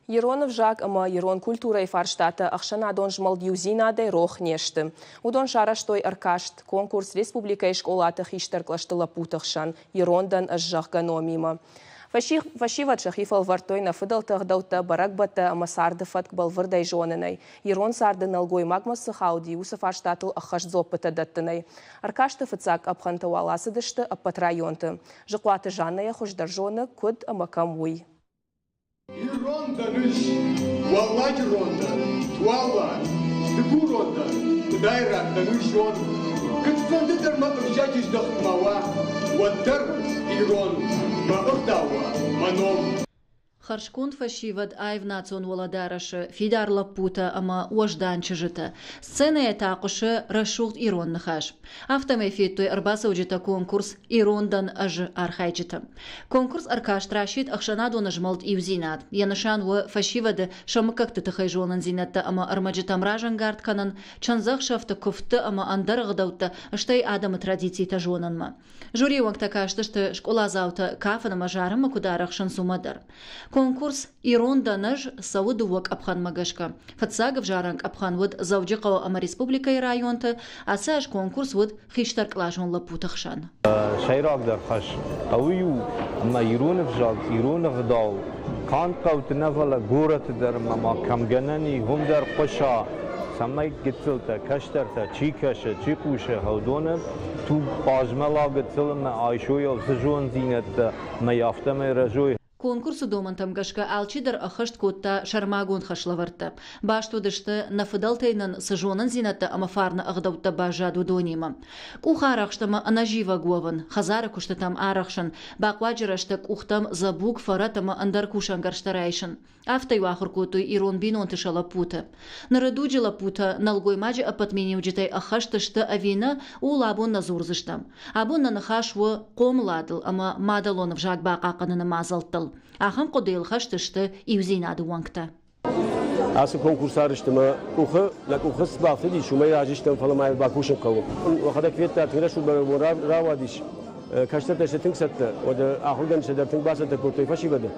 Иронов жак ама Ирон культура и фарштата ахшана дон жмал юзинаде рох нешты. Удон шараштой аркашт конкурс республика и школата хиштарклаштыла путахшан Ирондан ажжах ганомима. Фашивачах ифал вартой на фыдалтах даута баракбата ама сарды фатк балвырдай жонынай. Ирон сарды налгой магмасы хауди усаф аштатыл ахаш зопыта даттынай. Аркашты фыцак абханта валасыдышты аппат районты. Жықуаты жанная хуждар жоны куд ама камуй. Иронда ниш, валладь ронда, туалла, тыгу ронда, тыдайрак да ниш рон. Кыцфанды дарма бахжатиш дахмава, ваттар Ирон, мабахдава, маном. Харшкунд фашивад айв национ воладарашы фидар лапута ама уаждан чыжыты. Сцена этақышы рашуғд Ирон нахаш. Автомефеттой арбаса уджита конкурс Ирондан ажы архайчыты. Конкурс аркаштрашит ахшанадуна жмалт ивзинат. Янышан у фашивады шамыкакты тахайжонан зинатты ама армаджитам ражангард канан чанзах шафты куфты ама андарғыдауты аштай адамы традиции тажонанма. Жюри уаңтакашты шты школа зауты кафана мажарыма кударах шансумадар. Конкурс Иронда наж сауду вак абхан магашка. Фатсагов жаранг абхан вуд завджикау ама республика и районты, а саж конкурс вуд хиштар клашон лапутахшан. Шайрак дар хаш. Аую ама Иронов жаг, Иронов дал. Кант каут навала горат дар мама камганани хум дар қоша. Самай гитцилта, каштарта, чикаша, чикуша, хаудона. Ту пажмала гитцилма айшоя сжон зинат маяфтаме ражой. Конкурсу домантам гашка алчидар ахашт котта шармагун хашлаварта. Башту дышты нафыдалтайнан сажонан зината амафарна ағдаутта бажаду донима. Куха арақштама анажива гован, хазара куштатам арақшан, бақваджираштак ухтам забук фаратама андар кушан гарштарайшан. Автай вахыр коту Ирон бинон тышала пута. Нарадуджи лапута налгой маджи апатмени уджитай ахаштышты авина у лабун назурзыштам. Абун нанахаш в комладыл, ама мадалонов жак бақақанына мазалтыл. Ахам қодейл хаштышты ивзинады уаңкта. Асы конкурсарыштыма ухы, лак ухыс бақты дейш, умай ражыштым фаламай бакушым қауым. Уақада кветті атыңра шубары рава дейш, каштар тәші тің сәтті, ода ақылдан шедар тің басады көртой фашивады.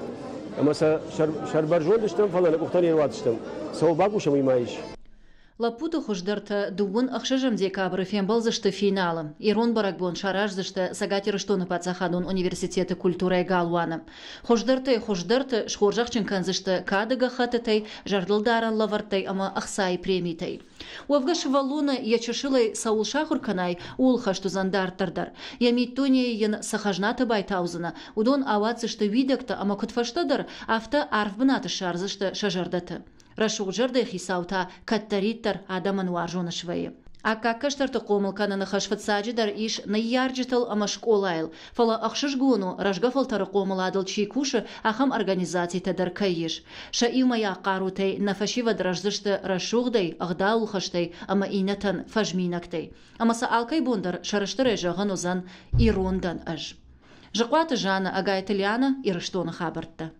Амаса шарбар жолдыштым фалан, ухтан ерватыштым. Сау бакушым имайыш. Лапута хуждарта дугун ахшажам декабры фембалзышты финалым. Ирон баракбон шаражзышты сагатирыштоны пацахадун университеты культурай галуаны. Хуждарты шхоржахчын канзышты кадыга хатытай, жардылдаран лавартай ама ахсай премитай. Уавгаш валуна ячышылай саул шахурканай улхашту зандартардар. Ямиттуния ен сахажната байтаузына. Удон авацышты видакта ама кутфаштадар авта арфбынаты шарзышты шажардаты. Рашуг жарды хисаута каттариттар адаман варжоны швайы. А какаштарты комылканы нахашфатсаджи дар иш наярджитал ама школайл. Фала ахшыш гуну ражгафалтары комыладыл чайкушы ахам организаций тадар кайиш. Ша имая қарутай нафашива драждышты рашугдай ағдаулхаштай ама инатан фажминактай. Амаса алкай бондар шарыштыры жағын озан Ирондан аж. Жықваты жаны ага итальяна ирыштоны хабартты.